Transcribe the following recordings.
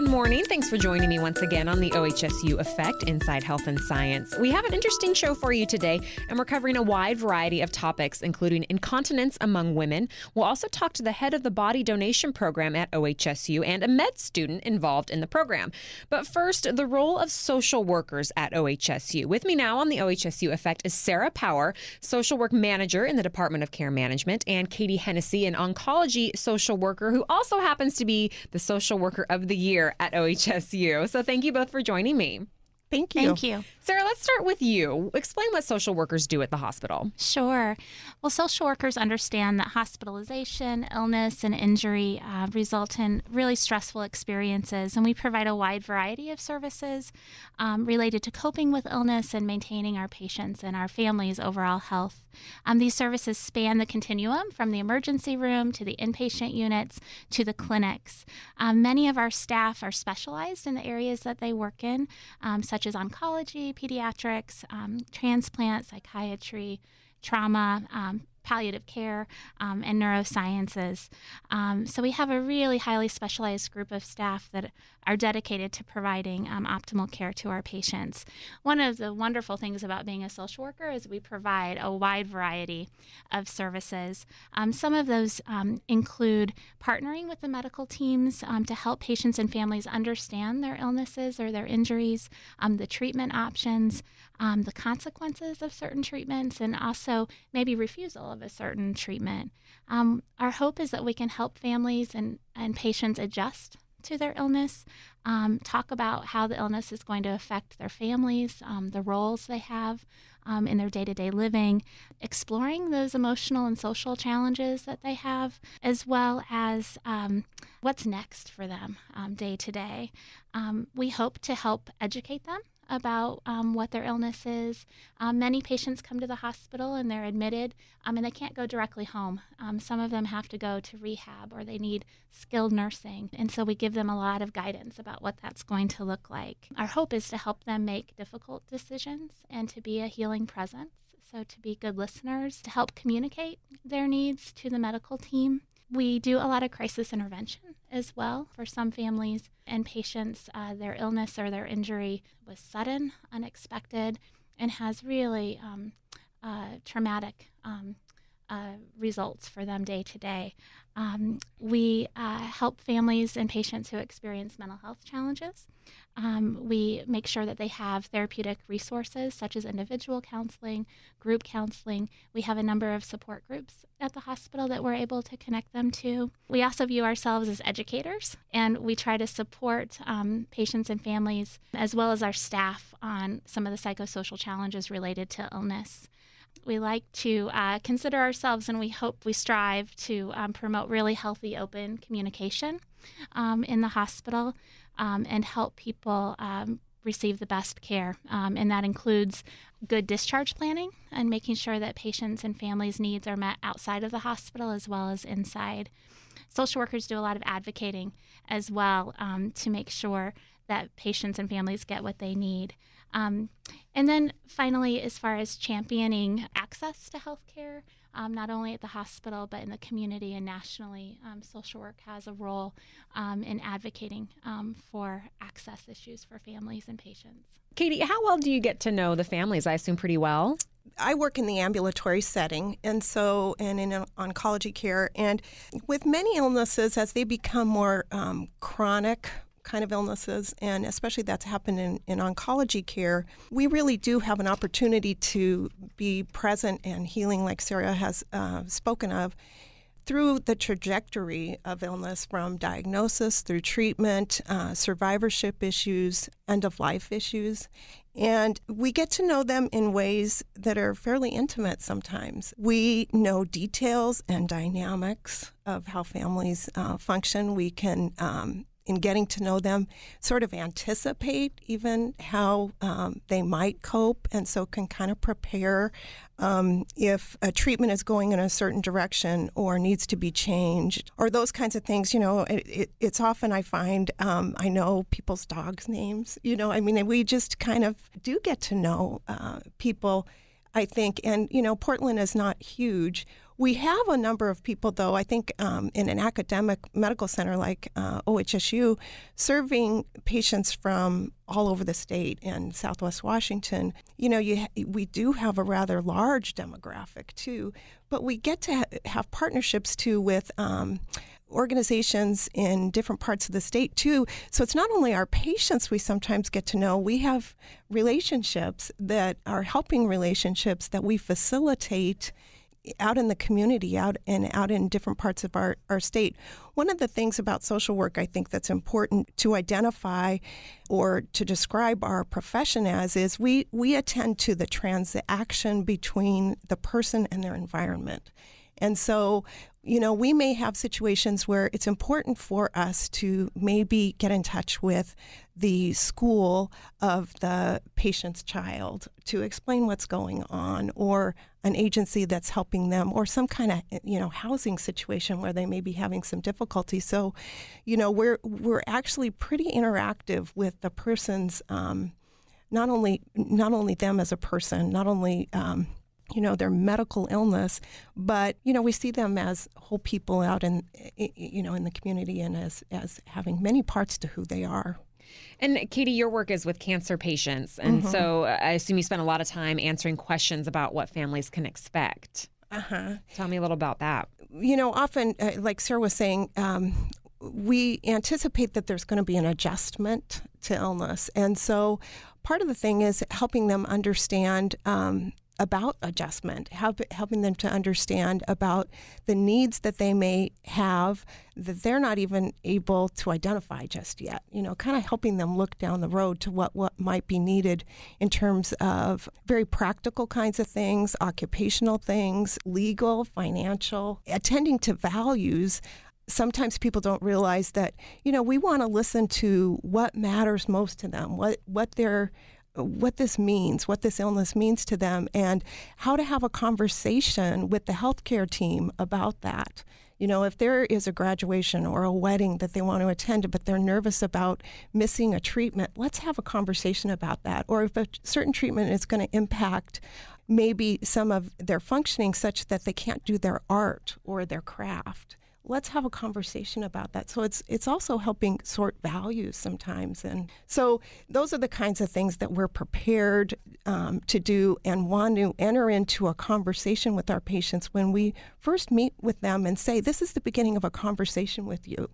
morning. Thanks for joining me once again on the OHSU Effect Inside Health and Science. We have an interesting show for you today, and we're covering a wide variety of topics, including incontinence among women. We'll also talk to the head of the body donation program at OHSU and a med student involved in the program. But first, the role of social workers at OHSU. With me now on the OHSU Effect is Sarah Power, social work manager in the Department of Care Management, and Katie Hennessy, an oncology social worker who also happens to be the Social Worker of the Year at OHSU. So thank you both for joining me. Thank you. Thank you. Sarah, let's start with you. Explain what social workers do at the hospital. Sure. Well, social workers understand that hospitalization, illness, and injury result in really stressful experiences, and we provide a wide variety of services related to coping with illness and maintaining our patients and our families' overall health. These services span the continuum from the emergency room to the inpatient units to the clinics. Many of our staff are specialized in the areas that they work in, such as oncology, pediatrics, transplant, psychiatry, trauma, palliative care, and neurosciences. So we have a really highly specialized group of staff that are dedicated to providing optimal care to our patients. One of the wonderful things about being a social worker is we provide a wide variety of services. Some of those include partnering with the medical teams to help patients and families understand their illnesses or their injuries, the treatment options, the consequences of certain treatments, and also maybe refusal of a certain treatment. Our hope is that we can help families and patients adjust to their illness, talk about how the illness is going to affect their families, the roles they have in their day-to-day living, exploring those emotional and social challenges that they have, as well as what's next for them day to day. We hope to help educate them about what their illness is. Many patients come to the hospital and they're admitted and they can't go directly home. Some of them have to go to rehab or they need skilled nursing. And so we give them a lot of guidance about what that's going to look like. Our hope is to help them make difficult decisions and to be a healing presence. So to be good listeners, to help communicate their needs to the medical team. We do a lot of crisis intervention as well for some families and patients. Their illness or their injury was sudden, unexpected, and has really traumatic results for them day to day. We help families and patients who experience mental health challenges. We make sure that they have therapeutic resources such as individual counseling, group counseling. We have a number of support groups at the hospital that we're able to connect them to. We also view ourselves as educators, and we try to support patients and families as well as our staff on some of the psychosocial challenges related to illness. We like to consider ourselves, and we hope we strive to promote really healthy, open communication in the hospital and help people receive the best care. And that includes good discharge planning and making sure that patients' and families' needs are met outside of the hospital as well as inside. Social workers do a lot of advocating as well to make sure that patients and families get what they need. And then finally, as far as championing access to health care, not only at the hospital but in the community and nationally, social work has a role in advocating for access issues for families and patients. Katie, how well do you get to know the families? I assume pretty well. I work in the ambulatory setting and in oncology care. And with many illnesses, as they become more chronic kind of illnesses, and especially that's happened in oncology care, we really do have an opportunity to be present and healing, like Sarah has spoken of, through the trajectory of illness from diagnosis through treatment, survivorship issues, end-of-life issues. And we get to know them in ways that are fairly intimate sometimes. We know details and dynamics of how families function. We can in getting to know them, sort of anticipate even how they might cope, and so can kind of prepare if a treatment is going in a certain direction or needs to be changed, or those kinds of things. You know, it's often I find I know people's dogs' names. You know, I mean, we just kind of do get to know people, I think. And, you know, Portland is not huge. We have a number of people, though, I think in an academic medical center like OHSU, serving patients from all over the state and Southwest Washington. We do have a rather large demographic, too, but we get to have partnerships, too, with organizations in different parts of the state, too. So it's not only our patients we sometimes get to know, we have relationships that are helping relationships that we facilitate out in the community, out in different parts of our state. One of the things about social work I think that's important to identify or to describe our profession as is we attend to the transaction between the person and their environment. And so, we may have situations where it's important for us to maybe get in touch with the school of the patient's child to explain what's going on, or an agency that's helping them, or some kind of, housing situation where they may be having some difficulty. So, we're actually pretty interactive with the person's, not only them as a person, not only their medical illness, but, we see them as whole people out in the community and as having many parts to who they are. And Katie, your work is with cancer patients. And so I assume you spend a lot of time answering questions about what families can expect. Tell me a little about that. Often, like Sarah was saying, we anticipate that there's going to be an adjustment to illness. And so part of the thing is helping them understand about adjustment, helping them to understand about the needs that they may have that they're not even able to identify just yet. Kind of helping them look down the road to what might be needed in terms of very practical kinds of things, occupational things, legal, financial, attending to values. Sometimes people don't realize that, we want to listen to what matters most to them, what this means, what this illness means to them, and how to have a conversation with the healthcare team about that. If there is a graduation or a wedding that they want to attend, but they're nervous about missing a treatment, let's have a conversation about that. Or if a certain treatment is going to impact maybe some of their functioning such that they can't do their art or their craft, let's have a conversation about that. So it's also helping sort values sometimes. And so those are the kinds of things that we're prepared to do and want to enter into a conversation with our patients when we first meet with them and say, this is the beginning of a conversation with you,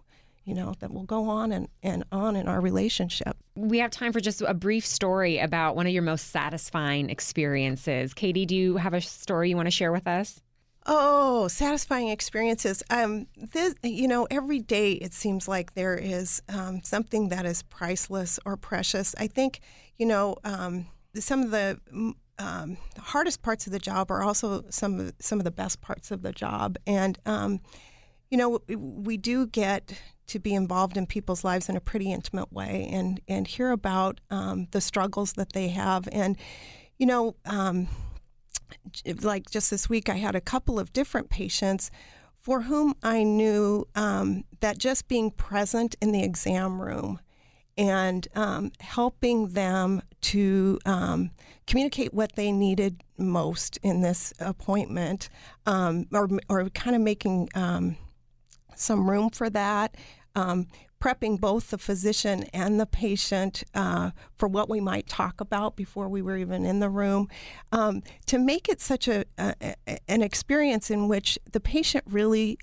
that will go on and on in our relationship. We have time for just a brief story about one of your most satisfying experiences. Katie, do you have a story you want to share with us? Oh, satisfying experiences. Every day it seems like there is something that is priceless or precious. I think, some of the hardest parts of the job are also some of the best parts of the job. And, we do get to be involved in people's lives in a pretty intimate way and hear about the struggles that they have. And, like just this week, I had a couple of different patients for whom I knew that just being present in the exam room and helping them to communicate what they needed most in this appointment, or kind of making some room for that, prepping both the physician and the patient for what we might talk about before we were even in the room, to make it such an experience in which the patient really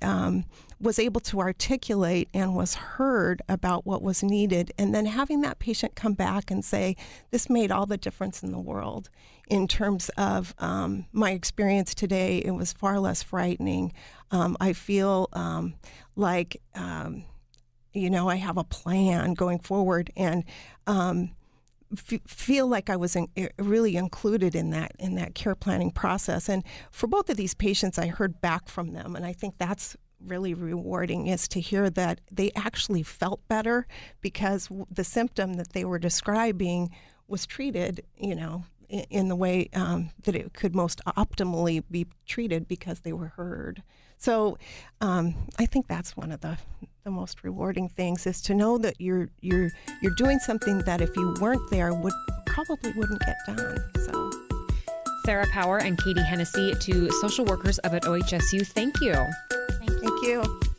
was able to articulate and was heard about what was needed, and then having that patient come back and say, this made all the difference in the world in terms of my experience today. It was far less frightening. I feel like I have a plan going forward, and feel like I was really included in that care planning process. And for both of these patients, I heard back from them, and I think that's really rewarding, is to hear that they actually felt better because the symptom that they were describing was treated, in the way that it could most optimally be treated because they were heard. So I think that's one of the most rewarding things, is to know that you're doing something that if you weren't there probably wouldn't get done. Sarah Power and Katie Hennessy, to social workers up at OHSU. Thank you. Thank you.